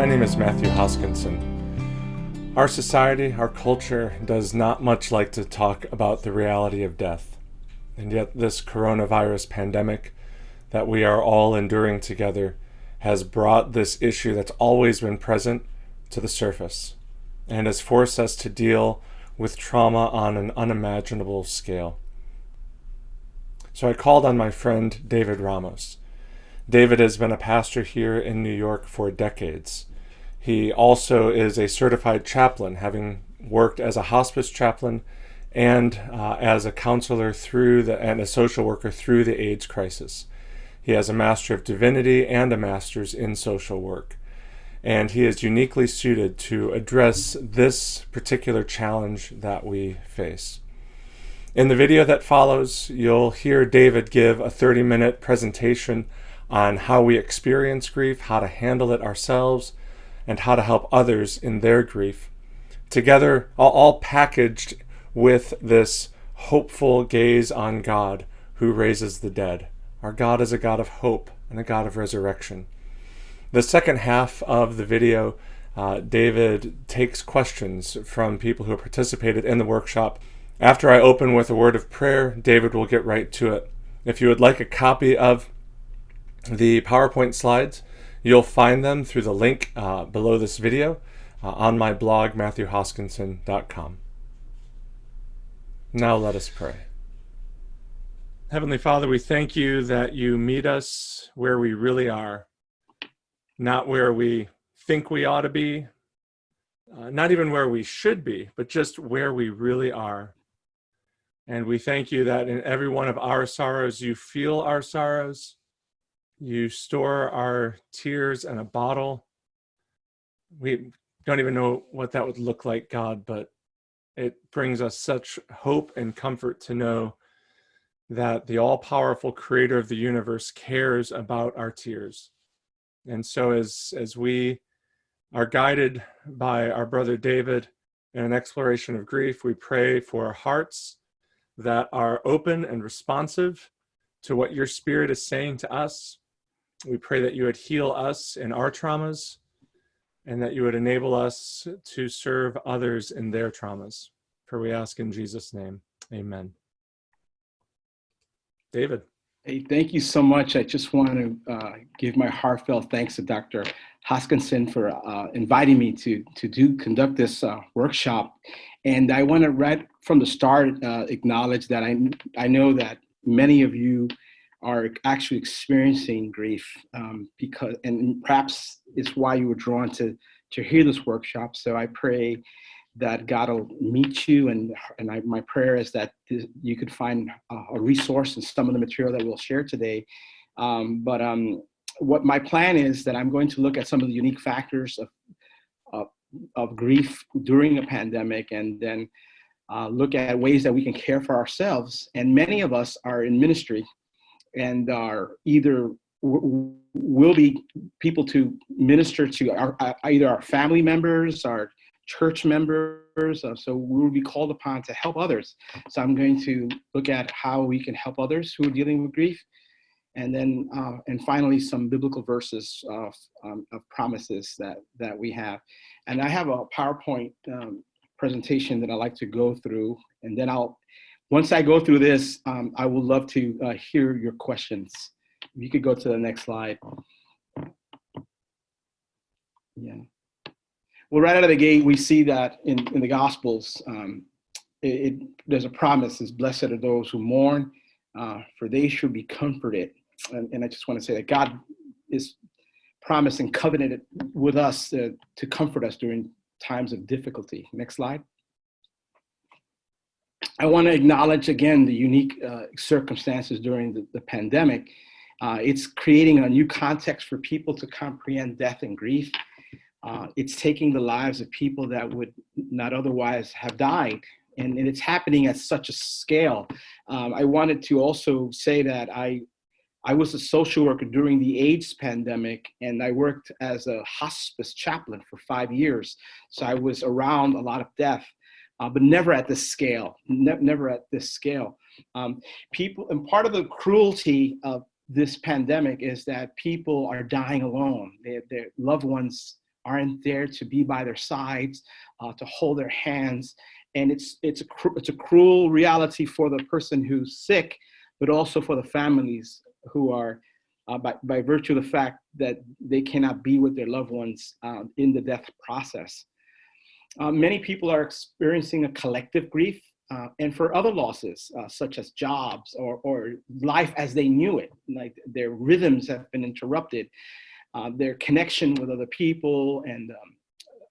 My name is Matthew Hoskinson. Our society, our culture, does not much like to talk about the reality of death. And yet this coronavirus pandemic that we are all enduring together has brought this issue that's always been present to the surface and has forced us to deal with trauma on an unimaginable scale. So I called on my friend David Ramos. David has been a pastor here in New York for decades. He also is a certified chaplain, having worked as a hospice chaplain and as a counselor and a social worker through the AIDS crisis. He has a Master of Divinity and a Master's in Social Work. And he is uniquely suited to address this particular challenge that we face. In the video that follows, you'll hear David give a 30-minute presentation on how we experience grief, how to handle it ourselves, and how to help others in their grief. Together, all packaged with this hopeful gaze on God who raises the dead. Our God is a God of hope and a God of resurrection. The second half of the video, David takes questions from people who have participated in the workshop. After I open with a word of prayer, David will get right to it. If you would like a copy of the PowerPoint slides, you'll find them through the link below this video on my blog, MatthewHoskinson.com. Now let us pray. Heavenly Father, we thank you that you meet us where we really are, not where we think we ought to be, not even where we should be, but just where we really are. And we thank you that in every one of our sorrows, you feel our sorrows. You store our tears in a bottle. We don't even know what that would look like, God, but it brings us such hope and comfort to know that the all-powerful creator of the universe cares about our tears. And so as we are guided by our brother David in an exploration of grief, we pray for hearts that are open and responsive to what your Spirit is saying to us. We pray that you would heal us in our traumas and that you would enable us to serve others in their traumas. For we ask in Jesus' name, amen. David. Hey, thank you so much. I just want to give my heartfelt thanks to Dr. Hoskinson for inviting me to conduct this workshop. And I want to right from the start acknowledge that I know that many of you are actually experiencing grief and perhaps it's why you were drawn to hear this workshop. So I pray that God will meet you, and my prayer is that you could find a resource in some of the material that we'll share today. What my plan is that I'm going to look at some of the unique factors of grief during a pandemic, and then look at ways that we can care for ourselves. And many of us are in ministry and are will be people to minister to either our family members, our church members, so we will be called upon to help others. So I'm going to look at how we can help others who are dealing with grief, and then and finally some biblical verses of promises that we have. And I have a PowerPoint presentation that I like to go through, and then once I go through this, I would love to hear your questions. If you could go to the next slide. Yeah. Well, right out of the gate, we see that in the Gospels, there's a promise: is blessed are those who mourn, for they should be comforted. And I just want to say that God is promised and covenanted with us to comfort us during times of difficulty. Next slide. I want to acknowledge again the unique circumstances during the pandemic. It's creating a new context for people to comprehend death and grief. It's taking the lives of people that would not otherwise have died, and it's happening at such a scale. I wanted to also say that I was a social worker during the AIDS pandemic, and I worked as a hospice chaplain for 5 years. So I was around a lot of death, but never at this scale, never at this scale. People, and part of the cruelty of this pandemic is that people are dying alone. Their loved ones aren't there to be by their sides, to hold their hands. And it's a cruel reality for the person who's sick, but also for the families who are, by virtue of the fact that they cannot be with their loved ones in the death process. Many people are experiencing a collective grief, and for other losses, such as jobs or life as they knew it, like their rhythms have been interrupted, their connection with other people and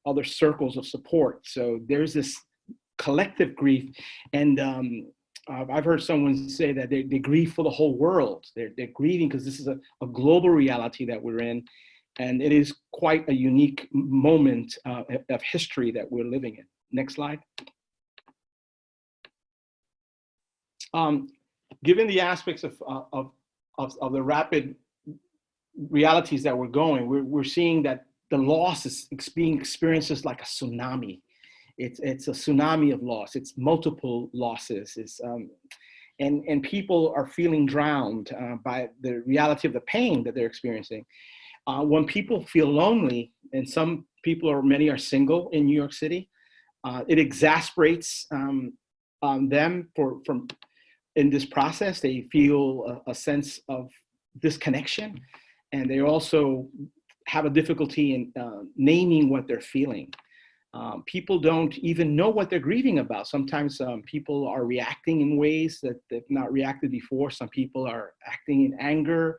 other circles of support. So there's this collective grief, and I've heard someone say that they grieve for the whole world. They're grieving because this is a global reality that we're in, and it is quite a unique moment of history that we're living in. Next slide. Given the aspects of the rapid realities that we're going, we're seeing that the loss is being experienced as like a tsunami. It's a tsunami of loss. It's multiple losses. And people are feeling drowned by the reality of the pain that they're experiencing. When people feel lonely, and some people or many are single in New York City, it exasperates them in this process. They feel a sense of disconnection, and they also have a difficulty in naming what they're feeling. People don't even know what they're grieving about. Sometimes people are reacting in ways that they've not reacted before. Some people are acting in anger,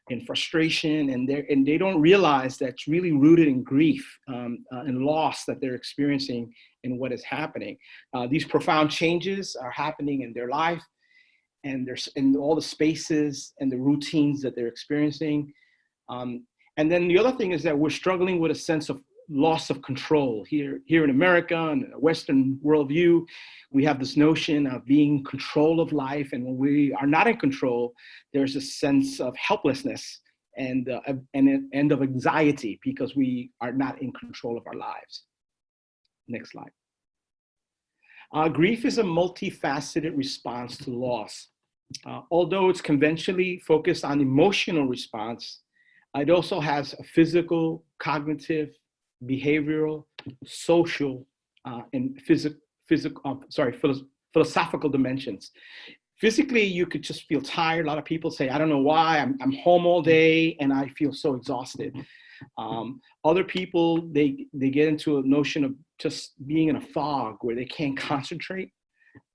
in frustration, and they don't realize that's really rooted in grief and loss that they're experiencing in what is happening. These profound changes are happening in their life, and there's in all the spaces and the routines that they're experiencing. And then the other thing is that we're struggling with a sense of loss of control. Here in America and a Western worldview, we have this notion of being in control of life. And when we are not in control, there's a sense of helplessness and of anxiety because we are not in control of our lives. Next slide. Grief is a multifaceted response to loss. Although it's conventionally focused on emotional response, it also has a physical, cognitive, behavioral, social, and philosophical dimensions. Physically, you could just feel tired. A lot of people say, I don't know why, I'm home all day and I feel so exhausted. Other people, they get into a notion of just being in a fog where they can't concentrate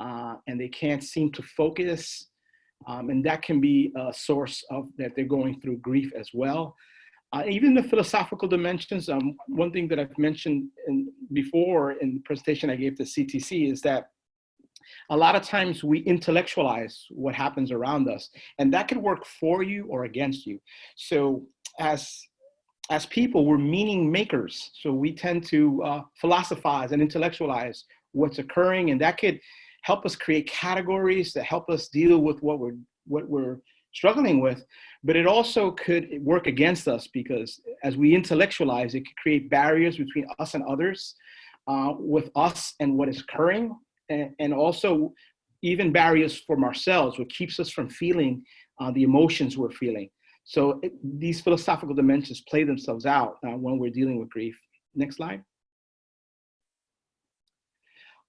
and they can't seem to focus. And that can be a source of that they're going through grief as well. Even the philosophical dimensions, one thing that I've mentioned before in the presentation I gave to CTC is that a lot of times we intellectualize what happens around us, and that can work for you or against you. So as people, we're meaning makers. So we tend to philosophize and intellectualize what's occurring, and that could help us create categories that help us deal with what we're struggling with. But it also could work against us because as we intellectualize, it could create barriers between us and others, with us and what is occurring, and also even barriers from ourselves, what keeps us from feeling the emotions we're feeling. So these philosophical dimensions play themselves out when we're dealing with grief. Next slide.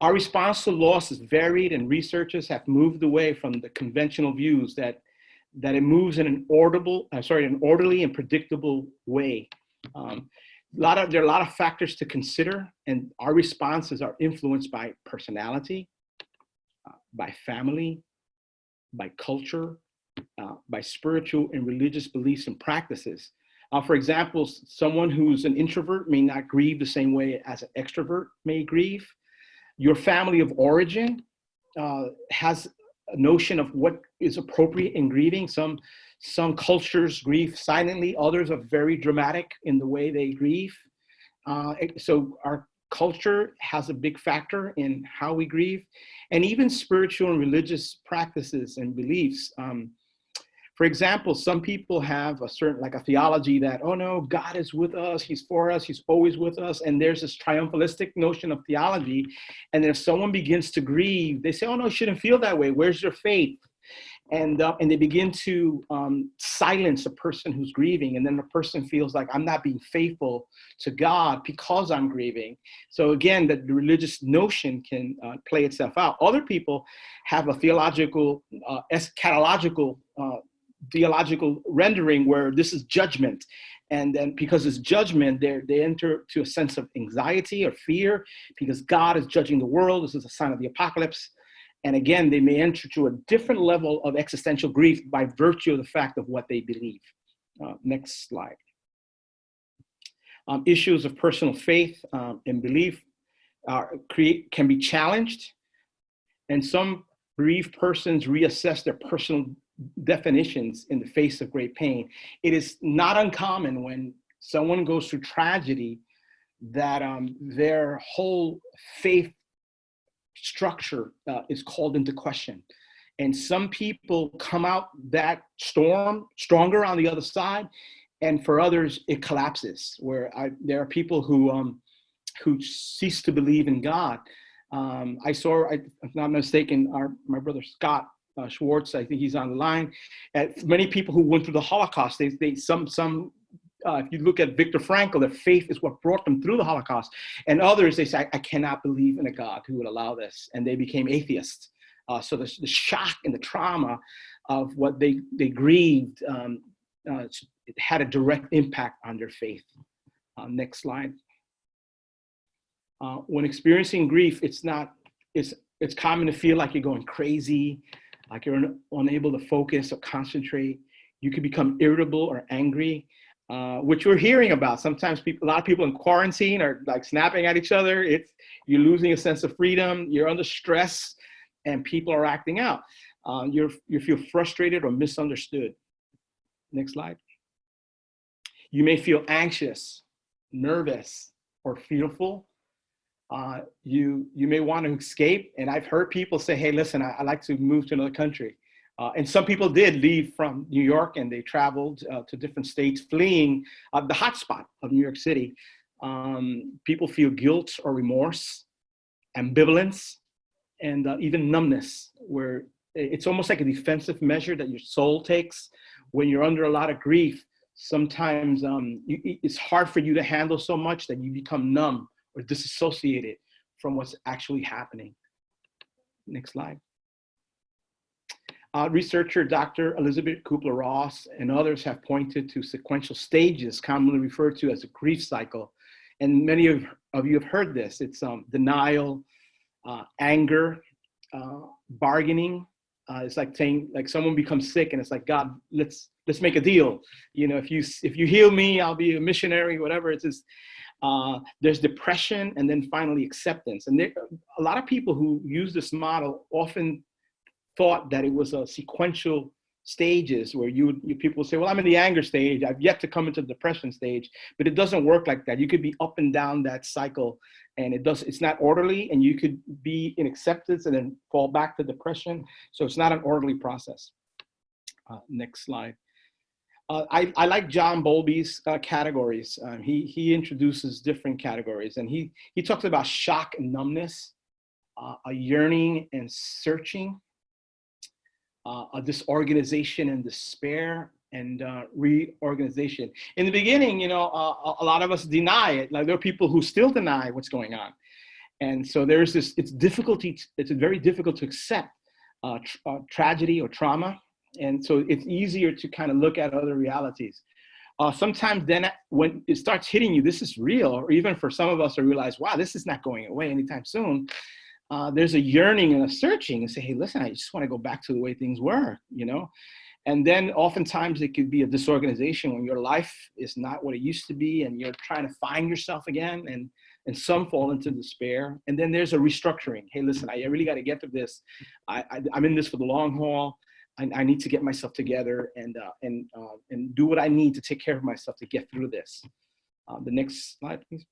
Our response to loss is varied, and researchers have moved away from the conventional views that it moves in an orderly and predictable way. There are a lot of factors to consider, and our responses are influenced by personality, by family, by culture, by spiritual and religious beliefs and practices. For example, someone who's an introvert may not grieve the same way as an extrovert may grieve. Your family of origin has a notion of what is appropriate in grieving. Some cultures grieve silently, others are very dramatic in the way they grieve. So our culture has a big factor in how we grieve, and even spiritual and religious practices and beliefs. For example, some people have a theology that, oh no, God is with us, he's for us, he's always with us. And there's this triumphalistic notion of theology. And if someone begins to grieve, they say, oh no, you shouldn't feel that way. Where's your faith? and they begin to silence a person who's grieving, and then the person feels like I'm not being faithful to God because I'm grieving. So again, that the religious notion can play itself out. Other people have a theological, eschatological, theological rendering where this is judgment. And then because it's judgment, they enter to a sense of anxiety or fear because God is judging the world. This is a sign of the apocalypse. And again, they may enter to a different level of existential grief by virtue of the fact of what they believe. Next slide. Issues of personal faith and belief can be challenged. And some bereaved persons reassess their personal definitions in the face of great pain. It is not uncommon when someone goes through tragedy that their whole faith structure is called into question. And some people come out that storm stronger on the other side, and for others it collapses. There are people who cease to believe in God. I saw, if I'm not mistaken, my brother Scott Schwartz, I think he's on the line. Many people who went through the Holocaust, if you look at Viktor Frankl, their faith is what brought them through the Holocaust. And others, they say, I cannot believe in a God who would allow this. And they became atheists. So the shock and the trauma of what they grieved, it had a direct impact on their faith. Next slide. When experiencing grief, it's common to feel like you're going crazy, like you're unable to focus or concentrate. You can become irritable or angry, which we're hearing about. Sometimes a lot of people in quarantine are like snapping at each other. You're losing a sense of freedom. You're under stress, and people are acting out. You feel frustrated or misunderstood. Next slide. You may feel anxious, nervous, or fearful. You may want to escape. And I've heard people say, hey, listen, I'd like to move to another country. And some people did leave from New York, and they traveled to different states, fleeing the hotspot of New York City. People feel guilt or remorse, ambivalence, and even numbness, where it's almost like a defensive measure that your soul takes. When you're under a lot of grief, sometimes it's hard for you to handle so much that you become numb or disassociated from what's actually happening. Next slide. Researcher Dr. Elizabeth Kubler-Ross and others have pointed to sequential stages commonly referred to as a grief cycle. And many of you have heard this. It's denial, anger, bargaining. It's like saying, like someone becomes sick and it's like, God, let's make a deal. You know, if you heal me, I'll be a missionary, whatever it is. There's depression, and then finally acceptance. And a lot of people who use this model often thought that it was a sequential stages where people say, well, I'm in the anger stage. I've yet to come into the depression stage, but it doesn't work like that. You could be up and down that cycle, and it's not orderly, and you could be in acceptance and then fall back to depression. So it's not an orderly process. Next slide. I like John Bowlby's categories. He introduces different categories, and he talks about shock and numbness, a yearning and searching, a disorganization and despair, and reorganization. In the beginning, a lot of us deny it. Like there are people who still deny what's going on, and so there's this. It's very difficult to accept tragedy or trauma. And so it's easier to kind of look at other realities. Sometimes then when it starts hitting you, this is real, or even for some of us to realize, wow, this is not going away anytime soon. There's a yearning and a searching and say, hey, listen, I just want to go back to the way things were, And then oftentimes it could be a disorganization when your life is not what it used to be and you're trying to find yourself again, and some fall into despair. And then there's a restructuring. Hey, listen, I really got to get through this. I'm in this for the long haul. I need to get myself together and do what I need to take care of myself to get through this. The next slide, please.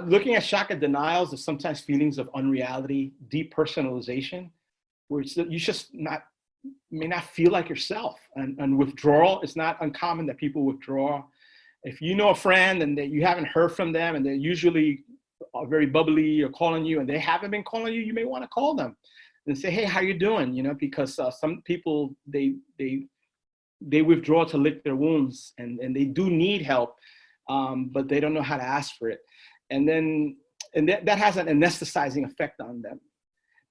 Looking at shock and denials, there's sometimes feelings of unreality, depersonalization, where you just may not feel like yourself. And withdrawal, it's not uncommon that people withdraw. If you know a friend and that you haven't heard from them and they're usually very bubbly or calling you and they haven't been calling you, you may want to call them. and say, hey, how you doing? Because some people, they withdraw to lick their wounds, and they do need help, but they don't know how to ask for it. And that has an anesthetizing effect on them.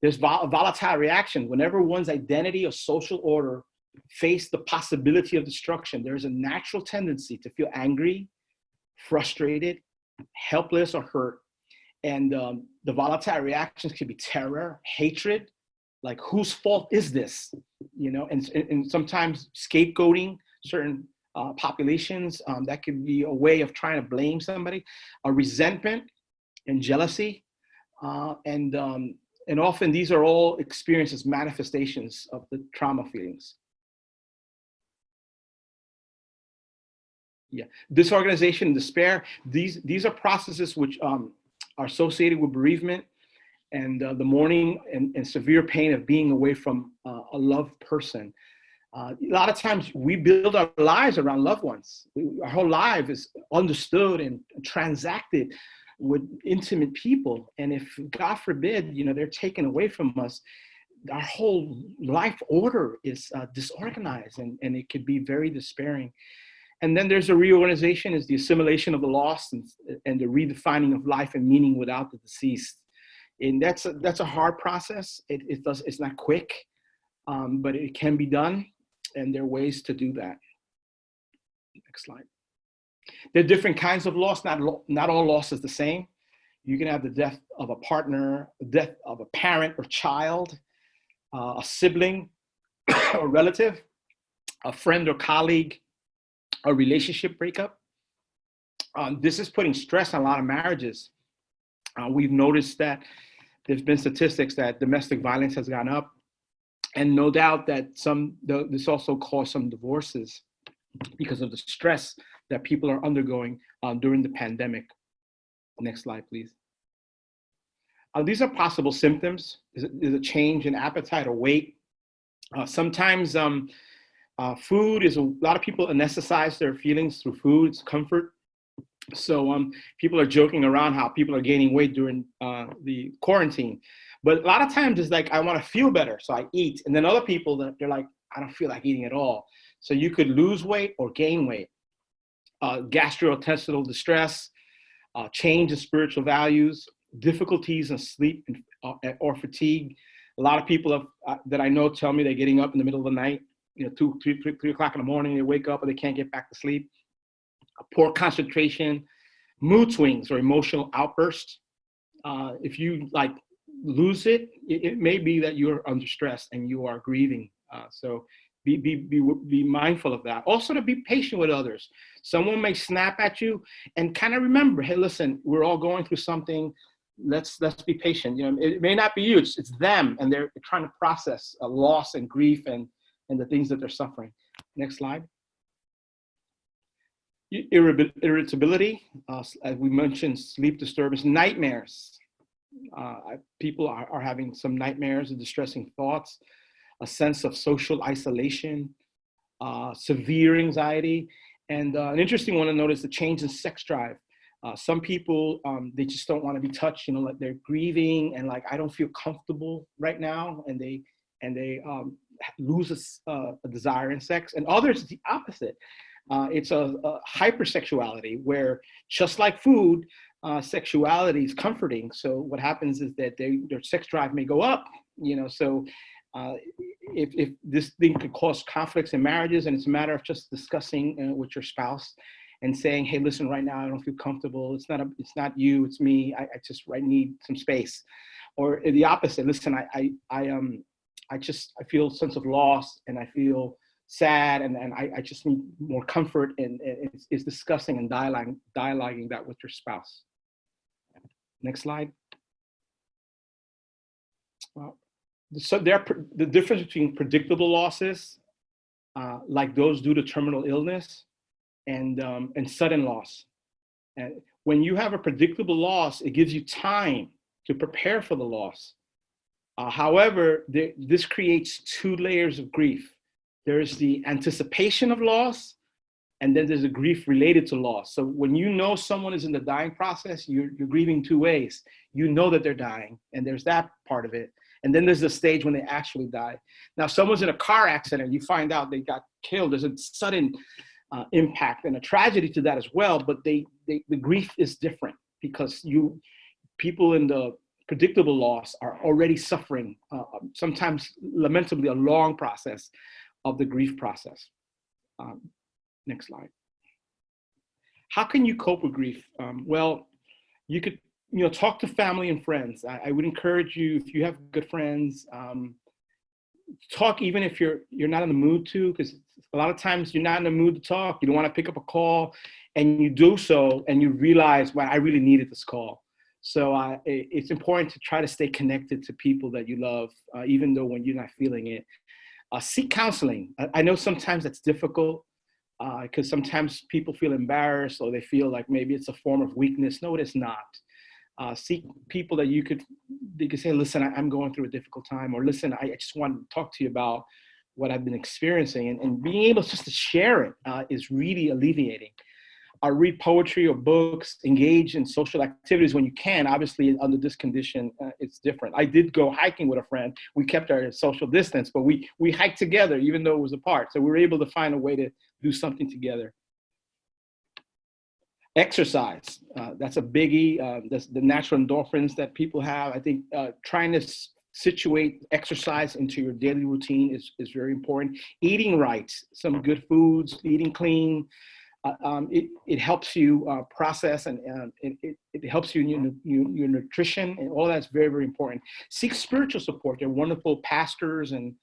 There's a volatile reaction. Whenever one's identity or social order face the possibility of destruction, there's a natural tendency to feel angry, frustrated, helpless, or hurt. And the volatile reactions can be terror, hatred, like whose fault is this? And sometimes scapegoating certain populations. That could be a way of trying to blame somebody. Resentment and jealousy, and often these are all experienced as manifestations of the trauma feelings. Yeah, disorganization and despair. These are processes which are associated with bereavement and the mourning and severe pain of being away from a loved person. A lot of times we build our lives around loved ones. Our whole life is understood and transacted with intimate people. And if, God forbid, they're taken away from us, our whole life order is disorganized, and it could be very despairing. And then there's a reorganization, is the assimilation of the lost and the redefining of life and meaning without the deceased. And that's a hard process. It's not quick, but it can be done, and there are ways to do that. Next slide. There are different kinds of loss. Not all loss is the same. You can have the death of a partner, the death of a parent or child, a sibling or relative, a friend or colleague, a relationship breakup. This is putting stress on a lot of marriages. We've noticed that there's been statistics that domestic violence has gone up, and no doubt that this also caused some divorces because of the stress that people are undergoing during the pandemic. Next slide, please. These are possible symptoms. Is a change in appetite or weight. Sometimes food is, a lot of people anesthetize their feelings through food. It's comfort. So people are joking around how people are gaining weight during the quarantine. But a lot of times it's like, I want to feel better, so I eat. And then other people, they're like, I don't feel like eating at all. So you could lose weight or gain weight. Gastrointestinal distress, change in spiritual values, difficulties in sleep or fatigue. A lot of people that I know tell me they're getting up in the middle of the night, 2, 3 o'clock in the morning, they wake up and they can't get back to sleep. Poor concentration, mood swings or emotional outbursts. If you lose it, it may be that you're under stress and you are grieving. So be mindful of that. Also, to be patient with others. Someone may snap at you, and kind of remember, hey, listen, we're all going through something. Let's be patient. It may not be you, it's them, and they're trying to process a loss and grief and the things that they're suffering. Next slide. Irritability, as we mentioned, sleep disturbance, nightmares. People are having some nightmares and distressing thoughts, a sense of social isolation, severe anxiety, and an interesting one to notice, the change in sex drive. Some people, they just don't want to be touched, like they're grieving and I don't feel comfortable right now, and they lose a desire in sex. And others, it's the opposite. It's a hypersexuality, where just like food, sexuality is comforting. So what happens is that their sex drive may go up, so if this thing could cause conflicts in marriages, and it's a matter of just discussing with your spouse and saying, hey, listen, right now I don't feel comfortable. It's not you, it's me. I need some space. Or the opposite. Listen, I feel a sense of loss, and I feel sad, and I just need more comfort, and it's discussing and dialoguing that with your spouse. Next slide. So the difference between predictable losses, like those due to terminal illness, and sudden loss. And when you have a predictable loss, it gives you time to prepare for the loss. However, this creates 2 layers of grief. There's the anticipation of loss, and then there's a grief related to loss. So when you know someone is in the dying process, you're grieving 2 ways. You know that they're dying, and there's that part of it. And then there's the stage when they actually die. Now, if someone's in a car accident, you find out they got killed. There's a sudden impact and a tragedy to that as well. But the grief is different because people in the predictable loss are already suffering, sometimes lamentably a long process of the grief process. Next slide. How can you cope with grief? Well, you could talk to family and friends. I would encourage you, if you have good friends, talk even if you're not in the mood to, because a lot of times you're not in the mood to talk. You don't want to pick up a call, and you do so, and you realize, well, I really needed this call. So it's important to try to stay connected to people that you love, even though when you're not feeling it. Seek counseling. I know sometimes that's difficult because sometimes people feel embarrassed or they feel like maybe it's a form of weakness. No, it is not. Seek people that you could say, listen, I'm going through a difficult time, or listen, I just want to talk to you about what I've been experiencing. And being able just to share it is really alleviating. Read poetry or books, engage in social activities when you can. Obviously, under this condition, it's different. I did go hiking with a friend. We kept our social distance, but we hiked together, even though it was apart. So we were able to find a way to do something together. Exercise, that's a biggie. That's the natural endorphins that people have. I think trying to situate exercise into your daily routine is very important. Eating right, some good foods, eating clean. It helps you process and it helps you in your nutrition, and all that's very, very important. Seek spiritual support. There are wonderful pastors and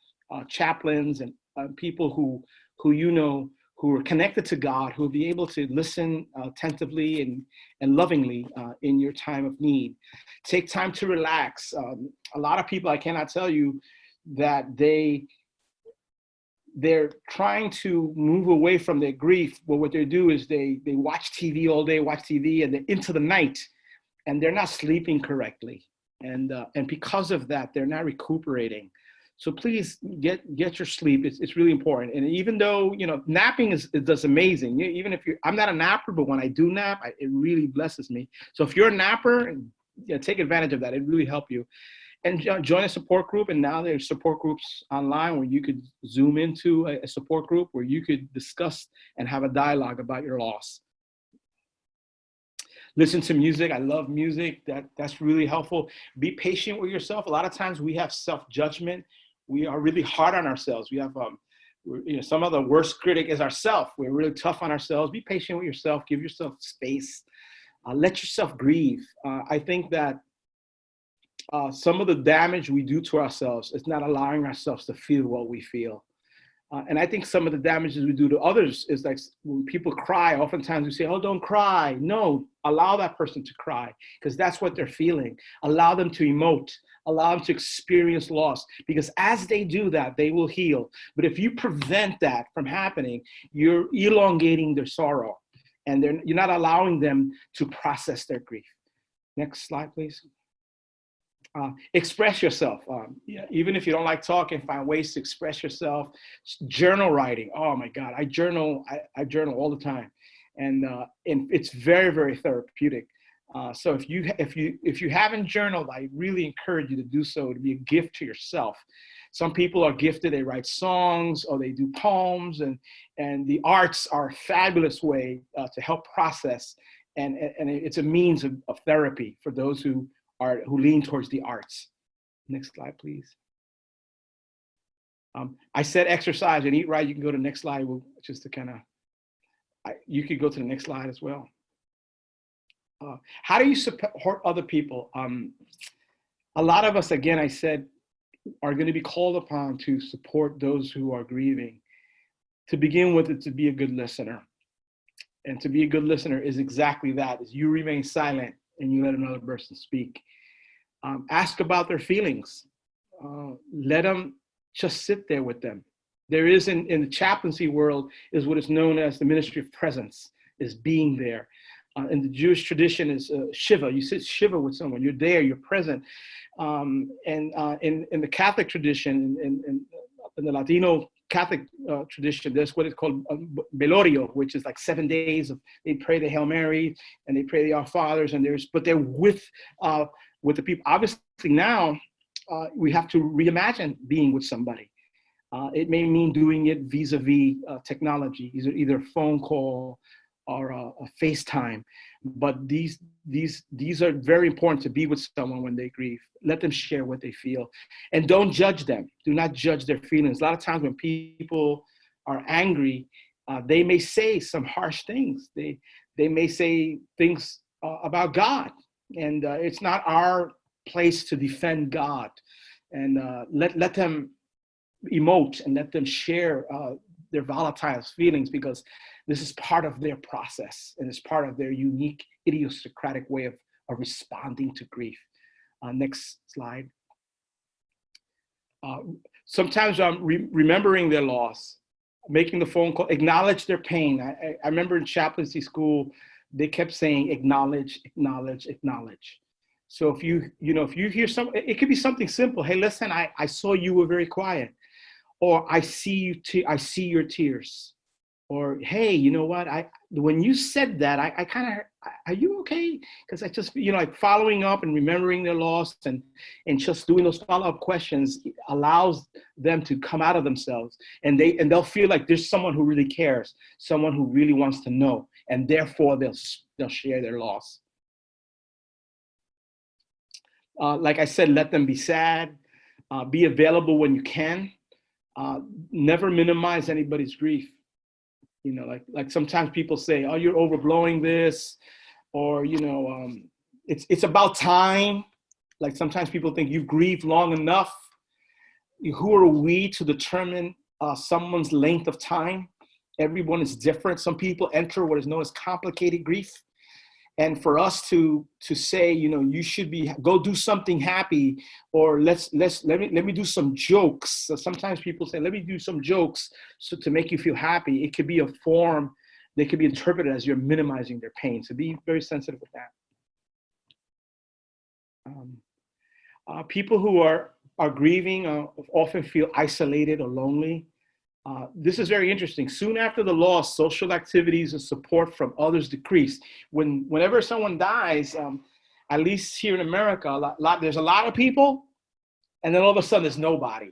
chaplains and people who who are connected to God, who will be able to listen attentively and lovingly in your time of need. Take time to relax. A lot of people, I cannot tell you that they're trying to move away from their grief. Well, what they do is they watch TV all day, and they're into the night, and they're not sleeping correctly. And because of that, they're not recuperating. So please get your sleep. It's really important. And even though, napping is amazing. Even if I'm not a napper, but when I do nap, it really blesses me. So if you're a napper, take advantage of that. It really helps you. And join a support group. And now there's support groups online where you could zoom into a support group where you could discuss and have a dialogue about your loss. Listen to music. I love music. That's really helpful. Be patient with yourself. A lot of times we have self-judgment. We are really hard on ourselves. We have, some of the worst critic is ourselves. We're really tough on ourselves. Be patient with yourself. Give yourself space. Let yourself grieve. I think that some of the damage we do to ourselves is not allowing ourselves to feel what we feel. And I think some of the damages we do to others is like when people cry, oftentimes we say, oh, don't cry. No, allow that person to cry because that's what they're feeling. Allow them to emote. Allow them to experience loss because as they do that, they will heal. But if you prevent that from happening, you're elongating their sorrow and you're not allowing them to process their grief. Next slide, please. Express yourself. Even if you don't like talking, find ways to express yourself. Journal writing. Oh my God, I journal all the time, and it's very, very therapeutic. So if you haven't journaled, I really encourage you to do so. To be a gift to yourself. Some people are gifted; they write songs or they do poems, and the arts are a fabulous way to help process, and it's a means of therapy for those who lean towards the arts. Next slide, please. I said exercise and eat right. You can go to the next slide. Just to kind of, you could go to the next slide as well. How do you support other people? A lot of us, again, I said, are going to be called upon to support those who are grieving. To begin with, it's to be a good listener. And to be a good listener is exactly that, is you remain silent and you let another person speak. Ask about their feelings. Let them just sit there with them. There is in the chaplaincy world is what is known as the ministry of presence, is being there. In the Jewish tradition is Shiva. You sit Shiva with someone. You're there. You're present. And in the Catholic tradition, in the Latino Catholic tradition, there's what is called velorio, which is like 7 days of they pray the Hail Mary and they pray the Our Fathers, but they're with the people. Obviously now, we have to reimagine being with somebody. It may mean doing it vis-a-vis technology, either a phone call or a FaceTime. But these are very important to be with someone when they grieve. Let them share what they feel, and don't judge them. Do not judge their feelings. A lot of times when people are angry, they may say some harsh things. They may say things about God, and it's not our place to defend God. And let them emote and let them share their volatile feelings, because this is part of their process and it's part of their unique idiosyncratic way of responding to grief. Next slide. Sometimes remembering their loss, making the phone call, acknowledge their pain. I remember in chaplaincy school, they kept saying, acknowledge, acknowledge, acknowledge. So if you hear it could be something simple. Hey, listen, I saw you were very quiet. Or I see your tears. Or, hey, you know what? When you said that, I kind of, are you okay? Because I just, like following up and remembering their loss and just doing those follow-up questions allows them to come out of themselves, and they'll feel like there's someone who really cares, someone who really wants to know, and therefore they'll share their loss. Like I said, let them be sad, be available when you can. Never minimize anybody's grief. Like sometimes people say, oh, you're overblowing this, or, it's about time. Like sometimes people think you've grieved long enough. Who are we to determine someone's length of time? Everyone is different. Some people enter what is known as complicated grief. And for us to say, you should go do something happy, or let me do some jokes. So sometimes people say, let me do some jokes to make you feel happy. It could be a form that could be interpreted as you're minimizing their pain. So be very sensitive with that. People who are grieving often feel isolated or lonely. This is very interesting. Soon after the loss, social activities and support from others decrease. Whenever someone dies, at least here in America, there's a lot of people, and then all of a sudden there's nobody.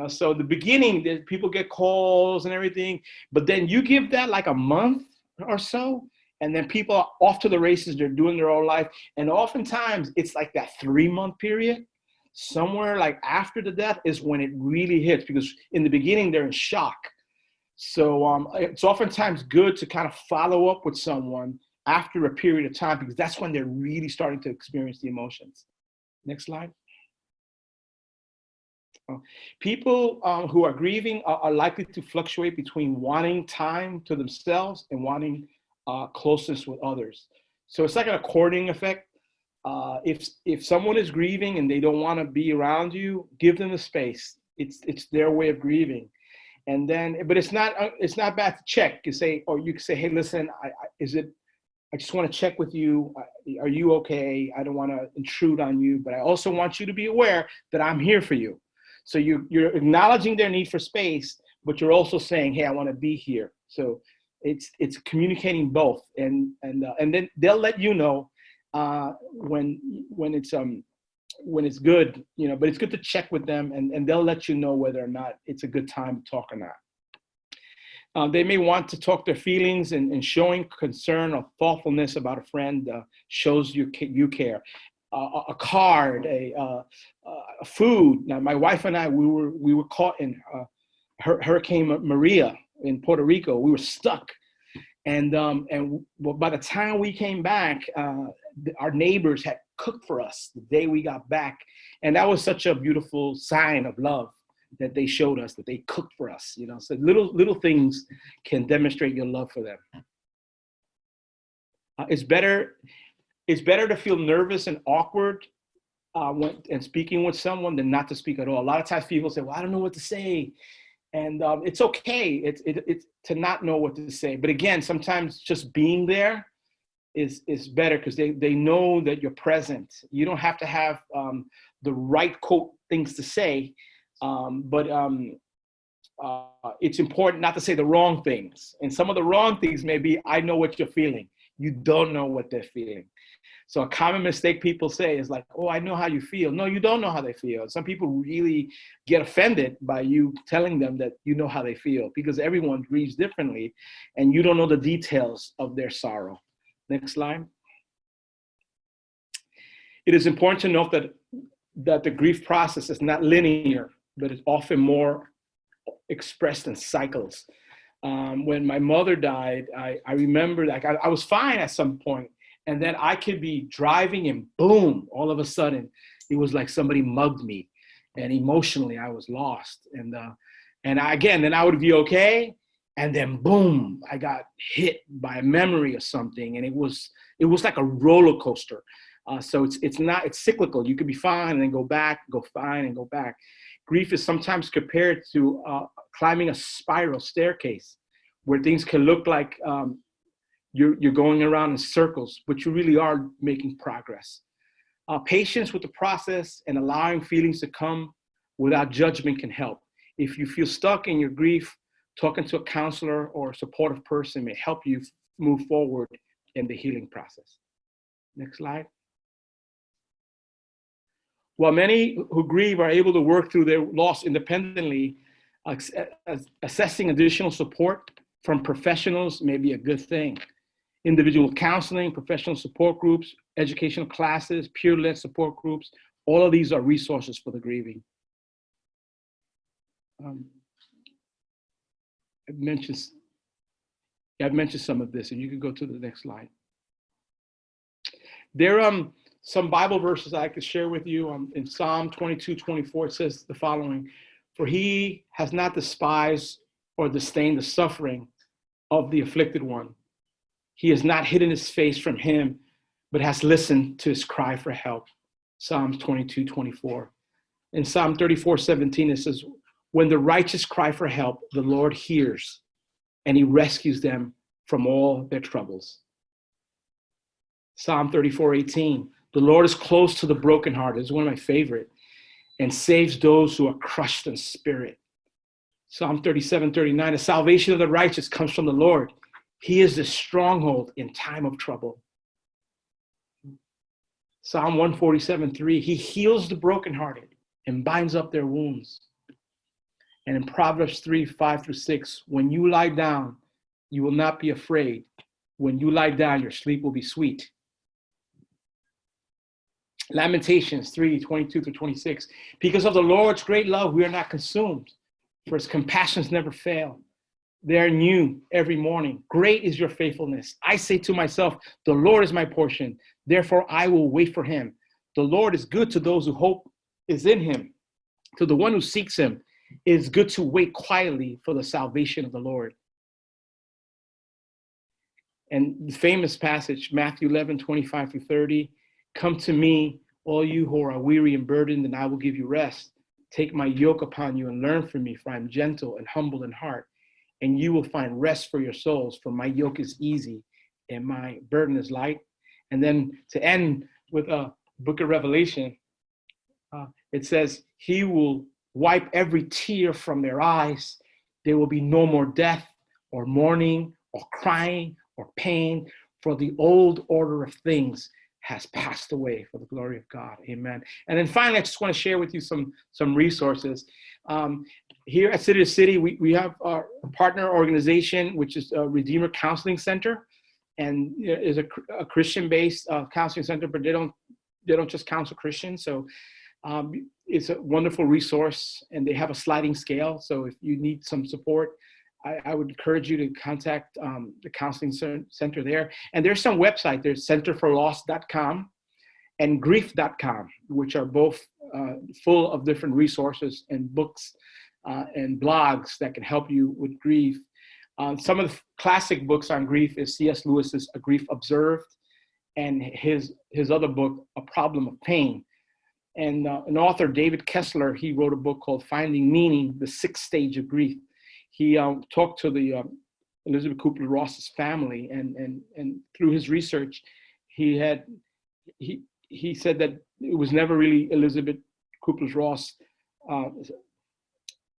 So the beginning, people get calls and everything, but then you give that like a month or so, and then people are off to the races. They're doing their own life, and oftentimes it's like that 3-month period. Somewhere like after the death is when it really hits, because in the beginning they're in shock. So it's oftentimes good to kind of follow up with someone after a period of time, because that's when they're really starting to experience the emotions. Next slide. People who are grieving are likely to fluctuate between wanting time to themselves and wanting closeness with others. So it's like an according effect. If someone is grieving and they don't want to be around you, give them the space. It's their way of grieving, and then, but it's not bad to check. You can say, hey, listen, I just want to check with you. Are you okay? I don't want to intrude on you, but I also want you to be aware that I'm here for you. So you're acknowledging their need for space, but you're also saying, hey, I want to be here. So it's communicating both, and then they'll let you know when it's good, but it's good to check with them, and they'll let you know whether or not it's a good time to talk or not. They may want to talk their feelings, and showing concern or thoughtfulness about a friend shows you care. A card, a food. Now, my wife and I, we were caught in Hurricane Maria in Puerto Rico. We were stuck. And by the time we came back, our neighbors had cooked for us the day we got back. And that was such a beautiful sign of love that they showed us, that they cooked for us, So little things can demonstrate your love for them. It's better to feel nervous and awkward when speaking with someone than not to speak at all. A lot of times people say, well, I don't know what to say. And it's okay. It's to not know what to say. But again, sometimes just being there is better, because they know that you're present. You don't have to have the right quote things to say, but it's important not to say the wrong things. And some of the wrong things may be, I know what you're feeling. You don't know what they're feeling. So a common mistake people say is like, oh, I know how you feel. No, you don't know how they feel. Some people really get offended by you telling them that you know how they feel, because everyone grieves differently and you don't know the details of their sorrow. Next slide. It is important to note that the grief process is not linear, but it's often more expressed in cycles. When my mother died, I remember like I was fine at some point, and then I could be driving and boom, all of a sudden, it was like somebody mugged me, and emotionally I was lost. And then I would be okay, and then boom, I got hit by a memory of something, and it was like a roller coaster. So it's cyclical. You could be fine and then go back, go fine and go back. Grief is sometimes compared to climbing a spiral staircase, where things can look like you're going around in circles, but you really are making progress. Patience with the process and allowing feelings to come without judgment can help. If you feel stuck in your grief, talking to a counselor or a supportive person may help you move forward in the healing process. Next slide. While many who grieve are able to work through their loss independently, assessing additional support from professionals may be a good thing. Individual counseling, professional support groups, educational classes, peer-led support groups, all of these are resources for the grieving. I've mentioned some of this, and you can go to the next slide. There are some Bible verses I could share with you. In Psalm 22:24, it says the following: "For he has not despised or disdained the suffering of the afflicted one. He has not hidden his face from him, but has listened to his cry for help." Psalms 22:24. In Psalm 34:17, it says, "When the righteous cry for help, the Lord hears, and he rescues them from all their troubles." Psalm 34:18, "The Lord is close to the brokenhearted." It's one of my favorite, "and saves those who are crushed in spirit." Psalm 37:39, "The salvation of the righteous comes from the Lord. He is the stronghold in time of trouble." Psalm 147:3, "He heals the brokenhearted and binds up their wounds." And in Proverbs 3:5-6, "When you lie down, you will not be afraid. When you lie down, your sleep will be sweet." Lamentations 3:22-26, "Because of the Lord's great love, we are not consumed, for his compassions never fail. They are new every morning. Great is your faithfulness. I say to myself, the Lord is my portion. Therefore, I will wait for him. The Lord is good to those who hope is in him. To the one who seeks him, it is good to wait quietly for the salvation of the Lord." And the famous passage, Matthew 11:25-30, "Come to me, all you who are weary and burdened, and I will give you rest. Take my yoke upon you and learn from me, for I am gentle and humble in heart, and you will find rest for your souls, for my yoke is easy and my burden is light." And then to end with a book of Revelation, it says, "He will wipe every tear from their eyes. There will be no more death or mourning or crying or pain, for the old order of things has passed away, for the glory of God." Amen. And then finally, I just want to share with you some resources. Here at City to City, we have our partner organization, which is a Redeemer Counseling Center, and is a Christian-based counseling center, but they don't just counsel Christians. So it's a wonderful resource, and they have a sliding scale. So if you need some support, I would encourage you to contact the counseling center there. And there's some website. There's centerforloss.com and grief.com, which are both full of different resources and books and blogs that can help you with grief. Some of the classic books on grief is C.S. Lewis's A Grief Observed, and his other book, A Problem of Pain. And an author, David Kessler, he wrote a book called Finding Meaning, The Sixth Stage of Grief. He talked to the Elizabeth Kubler-Ross's family, and through his research, he said that it was never really Elizabeth Kubler-Ross'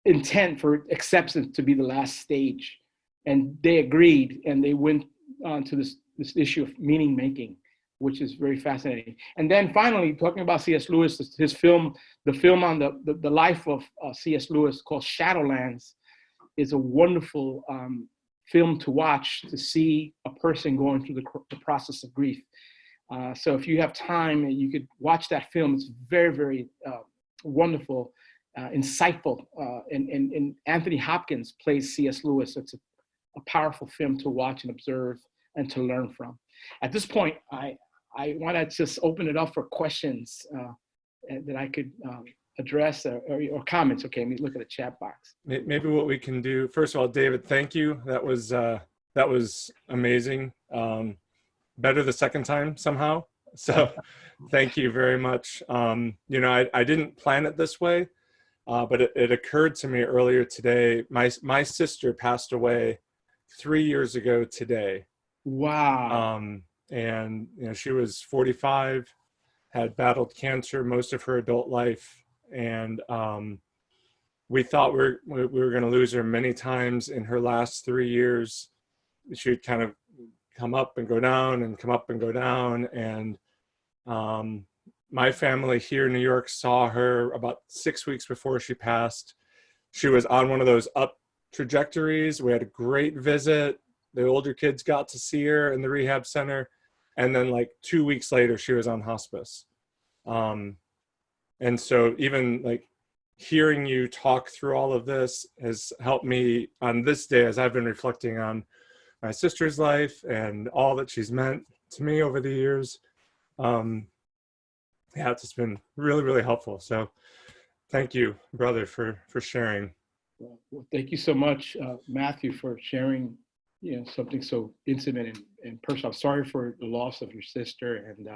intent for acceptance to be the last stage. And they agreed, and they went on to this this issue of meaning making, which is very fascinating. And then finally, talking about C.S. Lewis, his film, the film on the life of C.S. Lewis called Shadowlands, is a wonderful film to watch to see a person going through the process of grief. So if you have time, you could watch that film. It's very, very wonderful, insightful. And Anthony Hopkins plays C.S. Lewis. It's a powerful film to watch and observe and to learn from. At this point, I want to just open it up for questions that I could address or comments. Okay, let me look at the chat box. Maybe what we can do, first of all, David, thank you. That was amazing. Better the second time somehow. So thank you very much. You know, I didn't plan it this way, but it occurred to me earlier today. My sister passed away 3 years ago today. Wow. And you know, she was 45, had battled cancer most of her adult life, and we thought we were going to lose her many times in her last 3 years. She would kind of come up and go down and come up and go down. And my family here in New York saw her about 6 weeks before she passed. She was on one of those up trajectories. We had a great visit. The older kids got to see her in the rehab center. And then like 2 weeks later, she was on hospice. And so even like hearing you talk through all of this has helped me on this day as I've been reflecting on my sister's life and all that she's meant to me over the years. Yeah, it's just been really, really helpful. So thank you, brother, for sharing. Well, thank you so much, Matthew, for sharing, you know, something so intimate and personal. I'm sorry for the loss of your sister. And,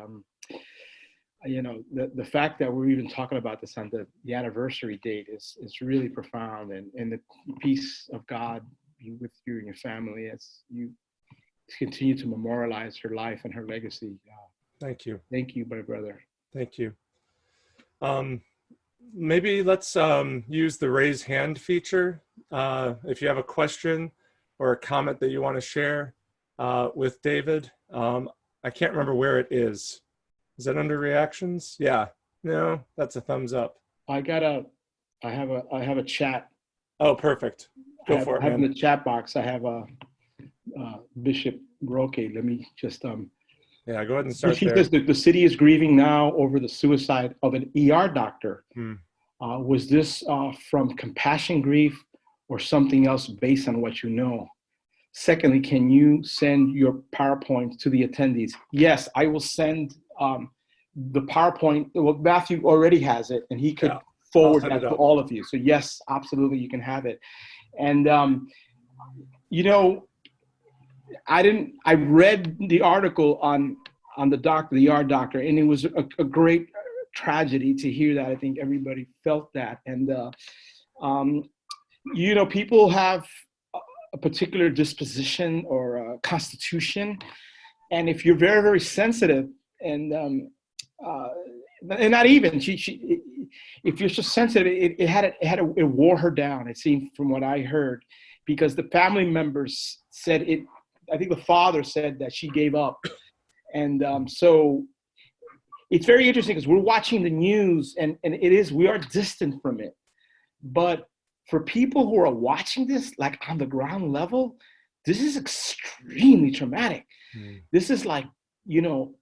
you know, the fact that we're even talking about this on the anniversary date is really profound. And the peace of God be with you and your family as you continue to memorialize her life and her legacy. Thank you. Thank you, my brother. Thank you. Maybe let's use the raise hand feature. If you have a question or a comment that you want to share with David. I can't remember where it is. Is that under reactions? Yeah. No, that's a thumbs up. I have a chat. Oh, perfect. Go for it, man. In the chat box, I have Bishop Roque. Let me just yeah, go ahead and start he there. says that the city is grieving now over the suicide of an ER doctor. Was this from compassion grief or something else based on what you know? Secondly, can you send your PowerPoint to the attendees? Yes, I will send the PowerPoint. Well, Matthew already has it, and he could forward that to all of you. So yes, absolutely, you can have it. And you know, I read the article on the ER doctor, and it was a great tragedy to hear that. I think everybody felt that. And you know, people have a particular disposition or a constitution, and if you're very, very sensitive, and not even if you're just sensitive, it wore her down. It seemed, from what I heard, because the family members said it. I think the father said that she gave up, and so it's very interesting because we're watching the news, and we are distant from it, but for people who are watching this, like on the ground level, this is extremely traumatic. This is like, you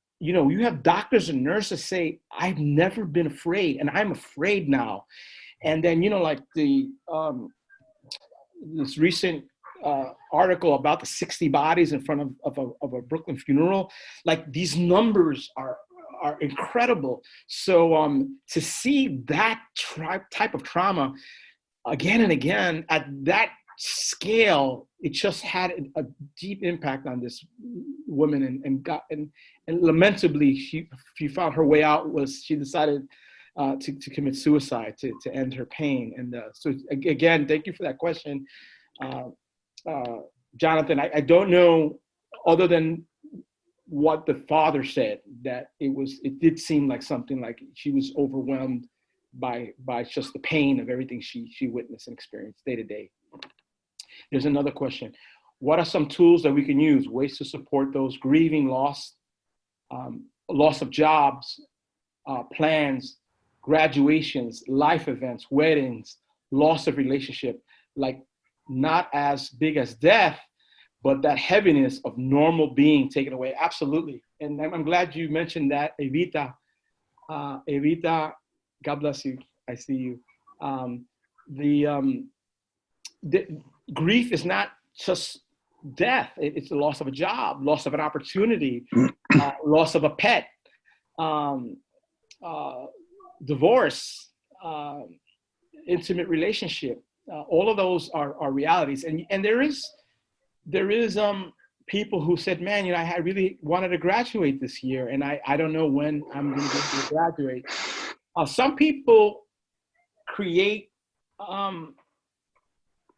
have doctors and nurses say, I've never been afraid, and I'm afraid now. And then, like this recent article about the 60 bodies in front of a Brooklyn funeral, like these numbers are incredible. So to see that type of trauma again and again at that scale, it just had a deep impact on this woman, and lamentably she found her way out. She decided to commit suicide to end her pain. And so again, thank you for that question, Jonathan. I don't know, other than what the father said, that it did seem like something like she was overwhelmed by just the pain of everything she witnessed and experienced day to day. There's another question. what are some tools that we can use, ways to support those grieving loss, loss of jobs, plans, graduations, life events, weddings, loss of relationship, like not as big as death, but that heaviness of normal being taken away. Absolutely. And I'm glad you mentioned that, Evita. Evita, God bless you. I see you. The grief is not just death. It's the loss of a job, loss of an opportunity, loss of a pet, divorce, intimate relationship. All of those are realities. And there is people who said, man, I really wanted to graduate this year, and I don't know when I'm going to graduate. Some people create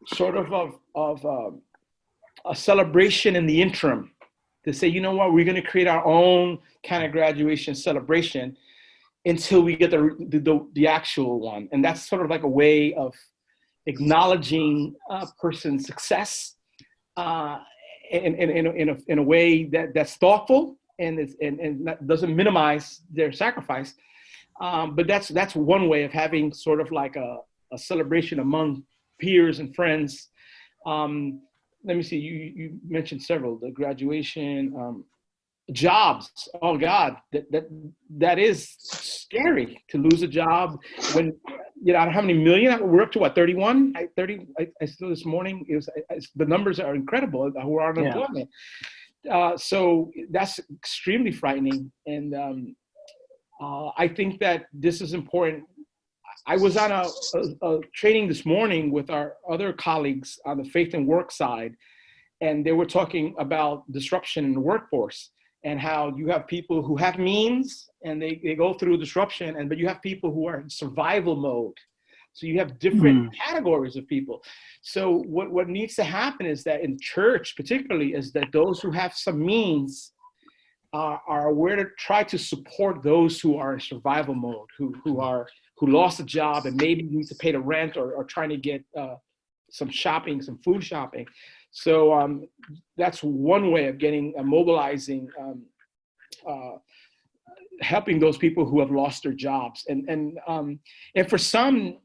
sort of a celebration in the interim to say, you know what, we're going to create our own kind of graduation celebration until we get the actual one. And that's sort of like a way of acknowledging a person's success in a way that's thoughtful and doesn't minimize their sacrifice. But that's one way of having sort of like a celebration among peers and friends. Let me see, you mentioned several, the graduation, jobs. Oh God, that is scary to lose a job when, how many million, we're up to what, 31? I saw this morning, the numbers are incredible who are on unemployment. So that's extremely frightening. And I think that this is important. I was on a training this morning with our other colleagues on the faith and work side, and they were talking about disruption in the workforce and how you have people who have means and they go through disruption, but you have people who are in survival mode. So you have different categories of people. So what needs to happen is that in church particularly is that those who have some means are aware to try to support those who are in survival mode, who lost a job and maybe need to pay the rent or trying to get some food shopping. So that's one way of mobilizing, helping those people who have lost their jobs. And for some,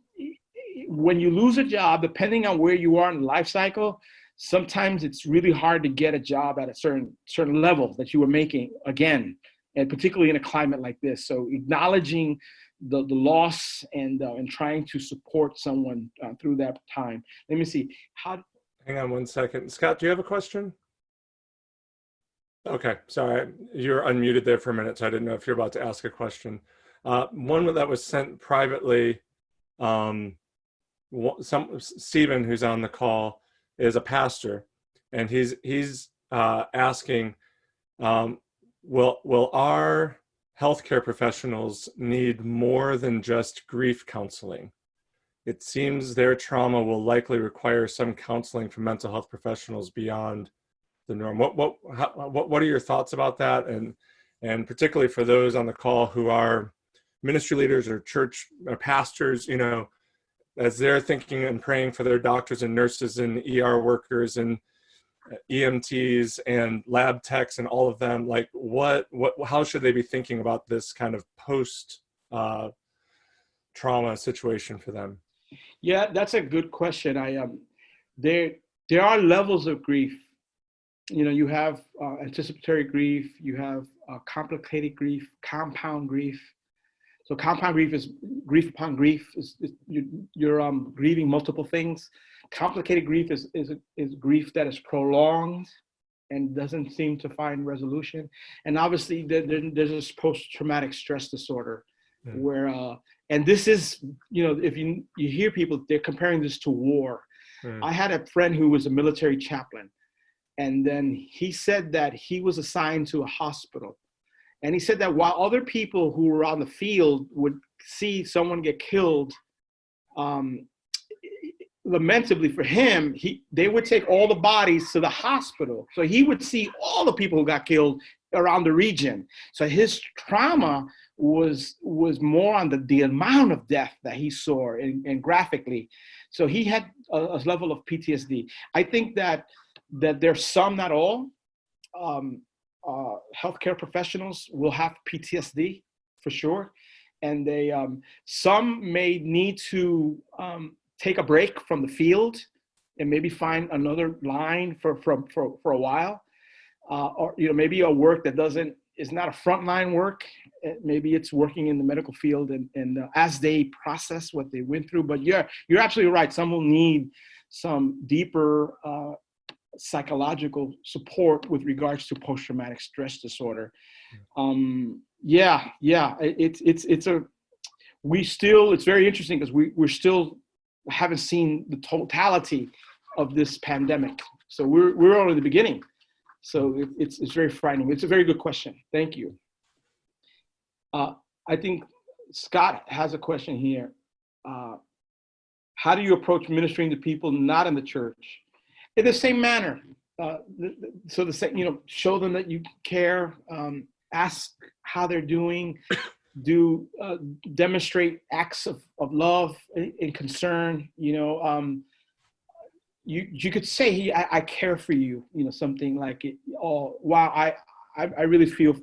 when you lose a job, depending on where you are in the life cycle, sometimes it's really hard to get a job at a certain level that you were making again, and particularly in a climate like this. So acknowledging the loss and trying to support someone through that time. Let me see. Hang on one second. Scott, do you have a question? Okay, sorry, you're unmuted there for a minute, so I didn't know if you're about to ask a question. One that was sent privately, Stephen, who's on the call, is a pastor, and he's asking, will our healthcare professionals need more than just grief counseling? It seems their trauma will likely require some counseling from mental health professionals beyond the norm. What are your thoughts about that? And particularly for those on the call who are ministry leaders or church or pastors, as they're thinking and praying for their doctors and nurses and ER workers and EMTs and lab techs and all of them, like how should they be thinking about this kind of post trauma situation for them? Yeah, that's a good question. There are levels of grief. You have anticipatory grief, you have complicated grief, compound grief. So compound grief is grief upon grief. You're grieving multiple things. Complicated grief is grief that is prolonged and doesn't seem to find resolution. And obviously there's this post-traumatic stress disorder where, and this is, if you hear people, they're comparing this to war. I had a friend who was a military chaplain, and then he said that he was assigned to a hospital. And he said that while other people who were on the field would see someone get killed, lamentably for him, they would take all the bodies to the hospital. So he would see all the people who got killed around the region. So his trauma was more on the amount of death that he saw and graphically. So he had a level of PTSD. I think that that there's some, not all, healthcare professionals will have PTSD for sure, and they some may need to take a break from the field and maybe find another line for a while, or maybe a work that is not a frontline work. Maybe it's working in the medical field, and as they process what they went through. But yeah, you're absolutely right. Some will need some deeper psychological support with regards to post-traumatic stress disorder. It's very interesting because we're still haven't seen the totality of this pandemic. So we're only the beginning. So it's very frightening. It's a very good question. Thank you. I think Scott has a question here. How do you approach ministering to people not in the church? In the same manner. So the same, show them that you care, ask how they're doing, demonstrate acts of love and concern. You could say, "Hey, I care for you," something like it. Oh, wow, I really feel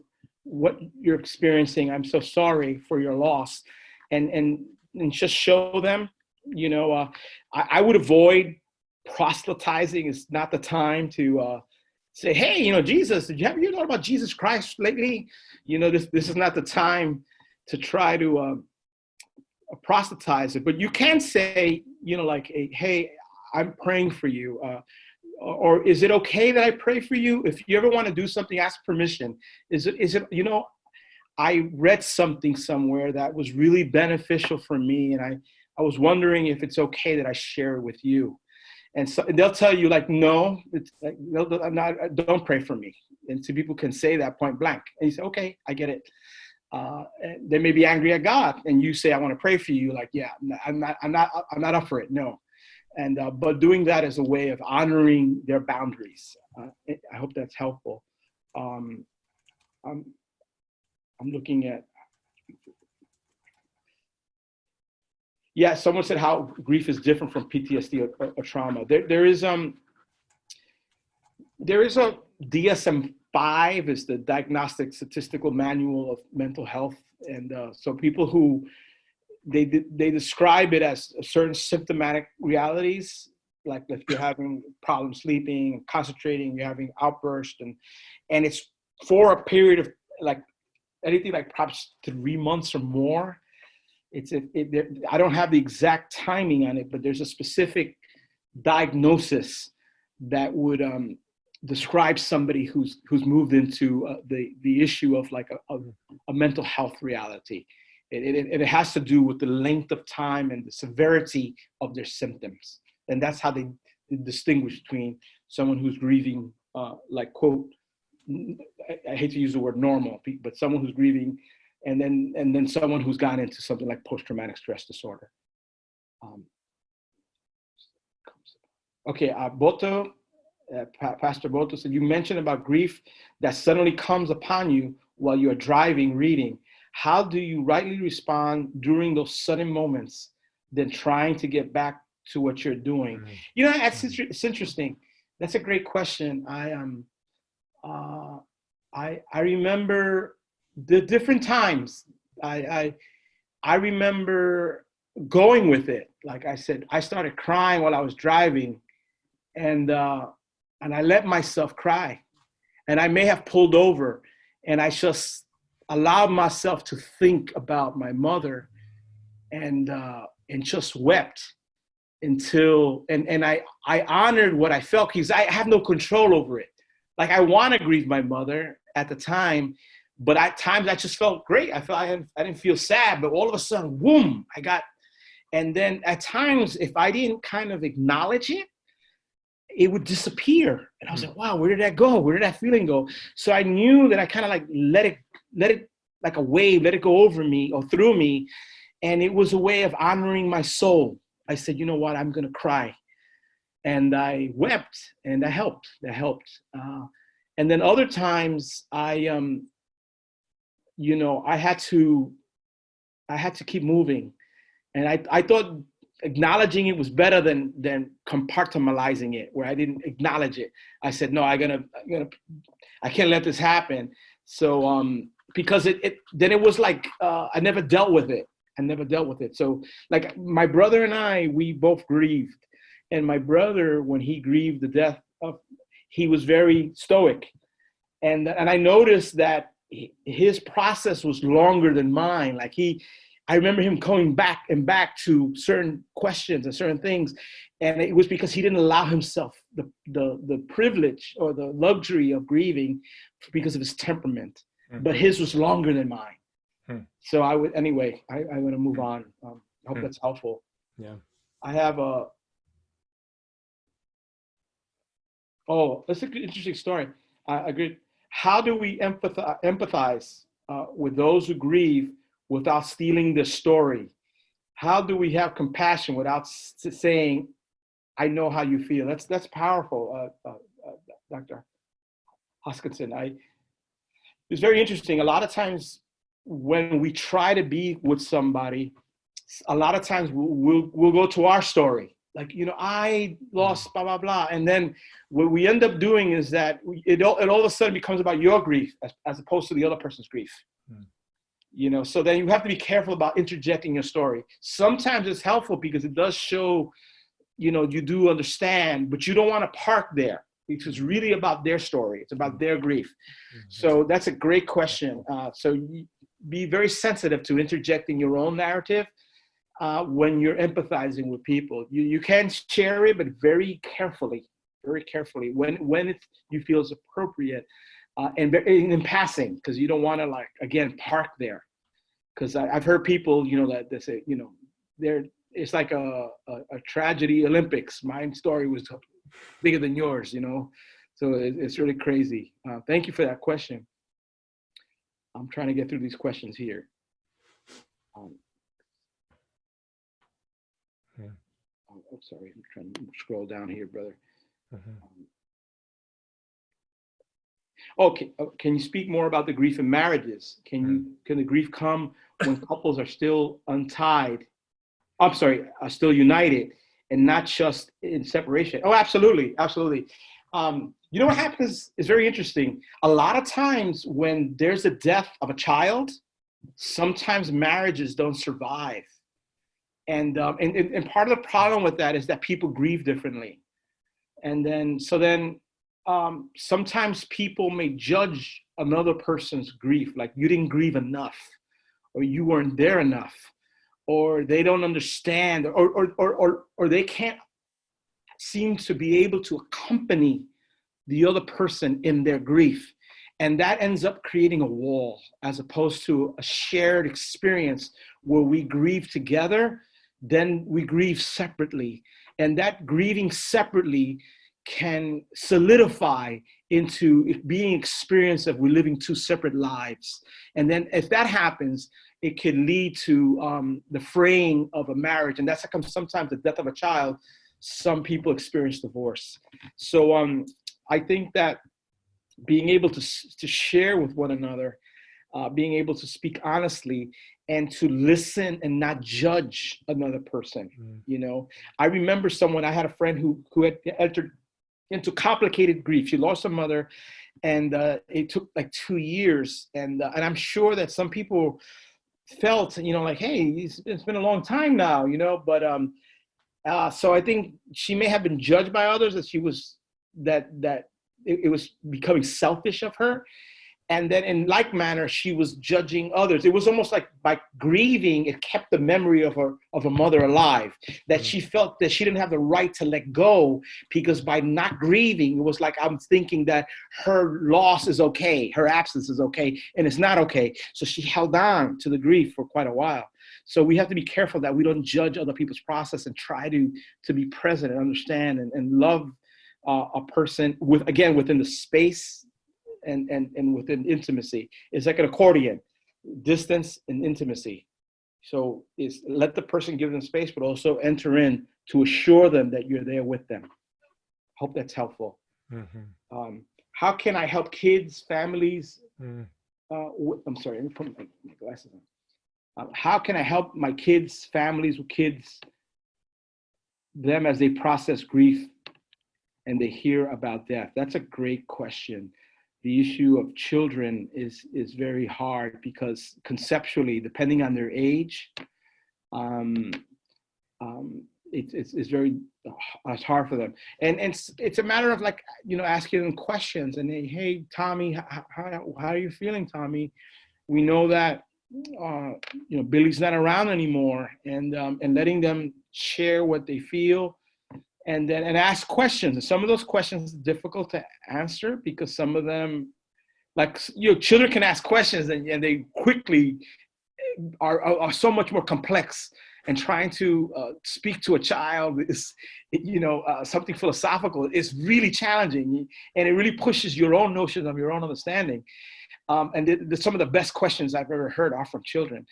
what you're experiencing. I'm so sorry for your loss, and just show them. I would avoid proselytizing. Is not the time to say, "Hey, Jesus, have you thought about Jesus Christ lately?" This is not the time to try to proselytize it. But you can say, like, "Hey, I'm praying for you," or "Is it okay that I pray for you? If you ever want to do something, ask permission. Is it? I read something somewhere that was really beneficial for me, and I was wondering if it's okay that I share it with you." And so they'll tell you, like, "No, don't pray for me." And so people can say that point blank, and you say, "Okay, I get it." And they may be angry at God, and you say, "I want to pray for you." Like, "Yeah, I'm not up for it." No. And but doing that is a way of honoring their boundaries. I hope that's helpful. I'm looking at. Yeah, someone said how grief is different from PTSD or trauma. There is a DSM-5 is the Diagnostic Statistical Manual of Mental Health, and so people who they describe it as certain symptomatic realities, like if you're having problems sleeping, concentrating, you're having outbursts, and it's for a period of like anything like perhaps 3 months or more. I don't have the exact timing on it, but there's a specific diagnosis that would describe somebody who's moved into the issue of like a mental health reality. It has to do with the length of time and the severity of their symptoms, and that's how they distinguish between someone who's grieving, like, quote, I hate to use the word normal, but someone who's grieving. And then someone who's gone into something like post-traumatic stress disorder. Okay, Boto, Pastor Boto said, you mentioned about grief that suddenly comes upon you while you are driving, reading. How do you rightly respond during those sudden moments, then trying to get back to what you're doing? It's interesting. That's a great question. I remember the different times. I remember going with it. Like I said, I started crying while I was driving, and I let myself cry, and I may have pulled over, and I just allowed myself to think about my mother, and just wept until and I honored what I felt, because I have no control over it. Like, I want to grieve my mother at the time, but at times I just felt great. I didn't feel sad, but all of a sudden, boom, and then at times, if I didn't kind of acknowledge it, it would disappear. And I was like, wow, where did that go? Where did that feeling go? So I knew that I kind of like let it like a wave, let it go over me or through me. And it was a way of honoring my soul. I said, you know what, I'm going to cry. And I wept, and that helped. And then other times I had to keep moving. And I thought acknowledging it was better than compartmentalizing it, where I didn't acknowledge it. I said, no, I can't let this happen. So because then it was like I never dealt with it. So like my brother and I, we both grieved. And my brother, when he grieved the death of, he was very stoic. And I noticed that his process was longer than mine. Like I remember him coming back to certain questions and certain things. And it was because he didn't allow himself the privilege or the luxury of grieving because of his temperament. Mm-hmm. But his was longer than mine. Hmm. So I'm going to move on. I hope that's helpful. Yeah. I have that's an interesting story. I agree. How do we empathize with those who grieve without stealing the story? How do we have compassion without saying, I know how you feel? That's powerful, Dr. Hoskinson. It's very interesting. A lot of times when we try to be with somebody, a lot of times we'll go to our story. Like, I lost blah, blah, blah. And then what we end up doing is that it all of a sudden becomes about your grief as opposed to the other person's grief. So then you have to be careful about interjecting your story. Sometimes it's helpful because it does show, you do understand, but you don't want to park there. It's really about their story. It's about their grief. So that's a great question. So be very sensitive to interjecting your own narrative when you're empathizing with people. You can share it, but very carefully, when you feel it's appropriate, and in passing, because you don't want to, again, park there. Because I've heard people, that they say, it's like a tragedy Olympics. My story was bigger than yours, so it's really crazy. Thank you for that question. I'm trying to get through these questions here. I'm sorry, I'm trying to scroll down here, brother. Okay, can you speak more about the grief in marriages? Can the grief come when couples are still untied? I'm sorry, are still united and not just in separation? Oh, absolutely. What happens is very interesting. A lot of times when there's a death of a child, sometimes marriages don't survive. And part of the problem with that is that people grieve differently. And then sometimes people may judge another person's grief, like you didn't grieve enough, or you weren't there enough, or they don't understand, or they can't seem to be able to accompany the other person in their grief. And that ends up creating a wall as opposed to a shared experience where we grieve together, then we grieve separately. And that grieving separately can solidify into being experience of we're living two separate lives. And then if that happens, it can lead to the fraying of a marriage. And that's how comes sometimes the death of a child, some people experience divorce. So I think that being able to share with one another, being able to speak honestly and to listen and not judge another person. I remember I had a friend who had entered into complicated grief. She lost her mother, and it took like 2 years. And I'm sure that some people felt, like, hey, it's been a long time now, but so I think she may have been judged by others that she was, that it was becoming selfish of her. And then in like manner, she was judging others. It was almost like by grieving, it kept the memory of her mother alive, that she felt that she didn't have the right to let go, because by not grieving, it was like, I'm thinking that her loss is okay, her absence is okay, and it's not okay. So she held on to the grief for quite a while. So we have to be careful that we don't judge other people's process and try to be present and understand and love a person within the space and within intimacy. It's like an accordion, distance and intimacy. So is let the person give them space, but also enter in to assure them that you're there with them. Hope that's helpful. How can I help kids, families? I'm sorry, let me put my glasses on. How can I help my kids, families with kids them as they process grief and they hear about death? That's a great question. The issue of children is very hard because conceptually, depending on their age, um, it's very it's hard for them, and it's a matter of like, asking them questions and hey Tommy, how are you feeling, Tommy? We know that Billy's not around anymore, and letting them share what they feel, and ask questions. And some of those questions are difficult to answer because some of them, like, children can ask questions and they quickly are so much more complex. And trying to speak to a child is, something philosophical, is really challenging, and it really pushes your own notions of your own understanding. And some of the best questions I've ever heard are from children.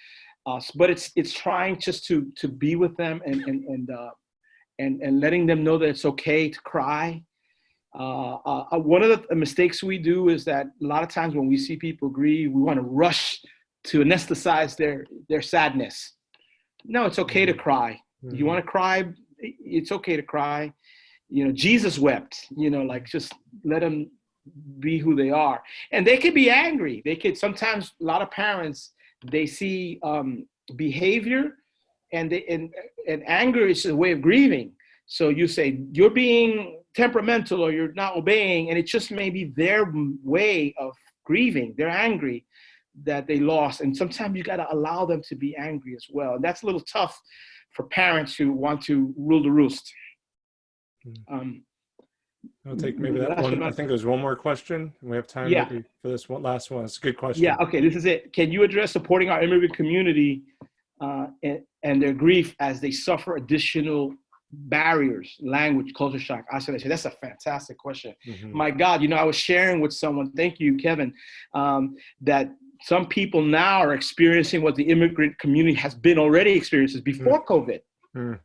But it's trying just to be with them and letting them know that it's okay to cry. One of the mistakes we do is that a lot of times when we see people grieve, we want to rush to anesthetize their sadness. No, it's okay to cry. Mm-hmm. You want to cry? It's okay to cry. Jesus wept. Like, just let them be who they are. And they could be angry. They could sometimes. A lot of parents, they see behavior, and anger is a way of grieving. So you say you're being temperamental or you're not obeying, and it just may be their way of grieving. They're angry that they lost, and sometimes you got to allow them to be angry as well. And that's a little tough for parents who want to rule the roost. I'll take maybe that one. I think there's one more question. We have time maybe for this one last one. It's a good question. Yeah. Okay. This is it. Can you address supporting our immigrant community and their grief as they suffer additional barriers, language, culture shock, isolation? That's a fantastic question. Mm-hmm. My God, I was sharing with someone, thank you, Kevin, that some people now are experiencing what the immigrant community has been already experiencing before COVID. Wow.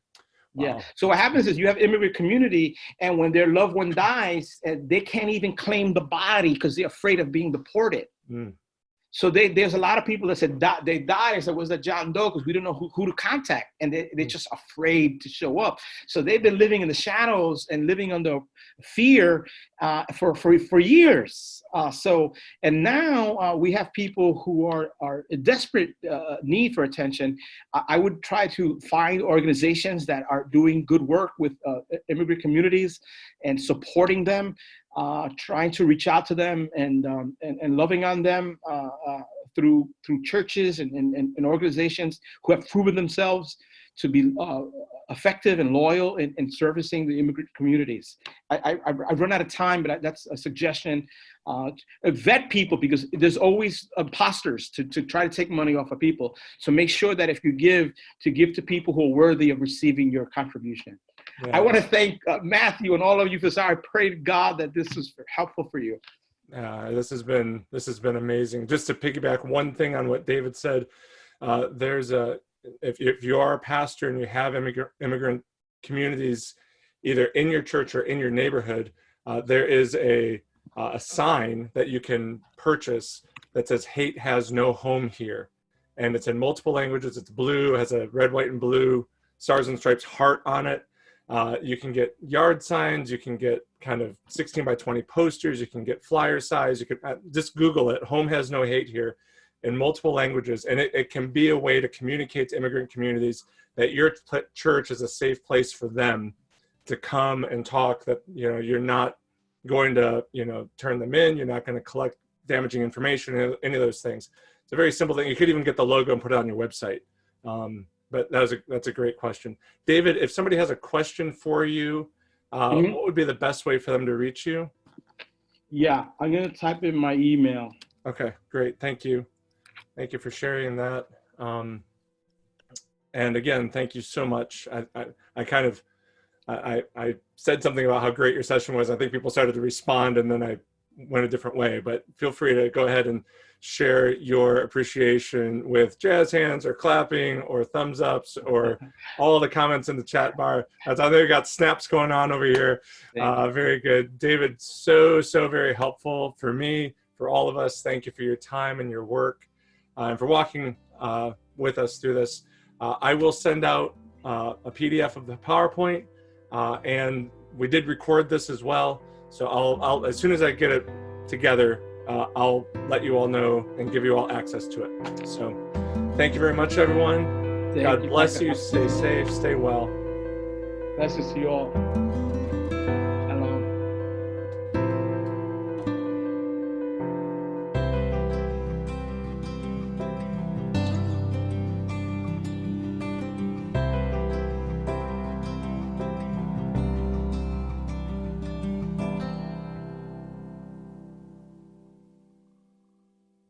Yeah. So what happens is you have immigrant community, and when their loved one dies, they can't even claim the body because they're afraid of being deported. So there's a lot of people that said they died. I said, was that John Doe? Because we don't know who to contact. And they're just afraid to show up. So they've been living in the shadows and living under fear for years. And now we have people who are in desperate need for attention. I would try to find organizations that are doing good work with immigrant communities and supporting them. Trying to reach out to them and loving on them through churches and organizations who have proven themselves to be effective and loyal in servicing the immigrant communities. I've run out of time, but that's a suggestion. Vet people, because there's always imposters to try to take money off of people. So make sure that if you give to people who are worthy of receiving your contribution. Yeah. I want to thank Matthew and all of you for this. I pray to God that this was helpful for you. This has been amazing. Just to piggyback one thing on what David said, if you are a pastor and you have immigrant communities either in your church or in your neighborhood, there is a sign that you can purchase that says "Hate has no home here," and it's in multiple languages. It's blue, has a red, white, and blue stars and stripes heart on it. You can get yard signs, you can get kind of 16 by 20 posters, you can get flyer size, you can just Google it, "Home has no hate here," in multiple languages. And it can be a way to communicate to immigrant communities that your church is a safe place for them to come and talk, that, you're not going to, turn them in, you're not going to collect damaging information, any of those things. It's a very simple thing. You could even get the logo and put it on your website. But that's a great question. David, if somebody has a question for you, what would be the best way for them to reach you? Yeah, I'm going to type in my email. Okay, great. Thank you. Thank you for sharing that. And again, thank you so much. I said something about how great your session was. I think people started to respond, and then I went a different way. But feel free to go ahead and share your appreciation with jazz hands or clapping or thumbs ups or all the comments in the chat bar. I know we got snaps going on over here. Very good. David, so very helpful for me, for all of us. Thank you for your time and your work and for walking with us through this. I will send out a PDF of the PowerPoint And we did record this as well. So I'll as soon as I get it together, I'll let you all know and give you all access to it. So thank you very much, everyone. God bless you. Stay safe. Stay well. Blessings to you all.